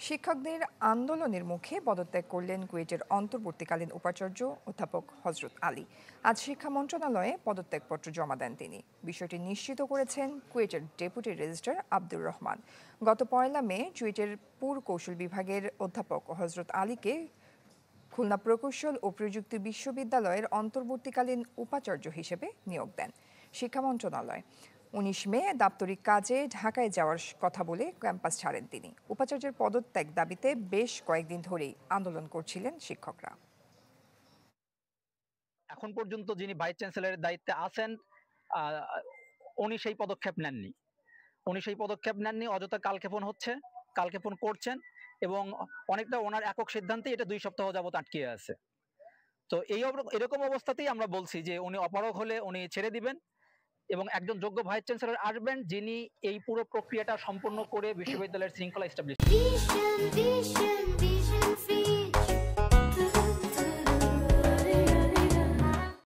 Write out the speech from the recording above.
শিক্ষকদের আন্দোলনের মুখে পদত্যাগ করলেন কুয়েটের অন্তর্বর্তীকালীন উপাচার্য অধ্যাপক হজরত আলী। আজ শিক্ষা মন্ত্রণালয়ে পদত্যাগপত্র জমা দেন তিনি। বিষয়টি নিশ্চিত করেছেন কুয়েটের ডেপুটি রেজিস্ট্রার আব্দুর রহমান। গত 1 মে চুয়েটের পুরকৌশল বিভাগের অধ্যাপক হজরত আলীকে খুলনা প্রকৌশল ও প্রযুক্তি বিশ্ববিদ্যালয়ের অন্তর্বর্তীকালীন উপাচার্য হিসেবে নিয়োগ দেন শিক্ষা মন্ত্রণালয়। 19 মে দাপ্তরিক কাজে ঢাকায় যাওয়ার কথা বলে ক্যাম্পাস ছাড়েন তিনি। উপাচার্যের পদত্যাগ দাবিতে বেশ কয়েকদিন ধরেই আন্দোলন করছিলেন শিক্ষকরা। এখন পর্যন্ত যিনি ভাইস চ্যান্সেলরের দায়িত্বে আছেন উনি সেই পদক্ষেপ নেননি। অযথা কালক্ষেপণ হচ্ছে, কালক্ষেপণ করছেন এবং অনেকটা ওনার একক সিদ্ধান্তে এটা 2 সপ্তাহ যাবত আটকে আছে। তো এরকম অবস্থাতেই আমরা বলছি যে উনি অপারগ হলে উনি ছেড়ে দিবেন এবং একজন যোগ্য ভাইস চ্যান্সেলর আসবেন যিনি এই পুরো প্রক্রিয়াটা সম্পূর্ণ করে বিশ্ববিদ্যালয়ের শৃঙ্খলা এস্টাবলিশ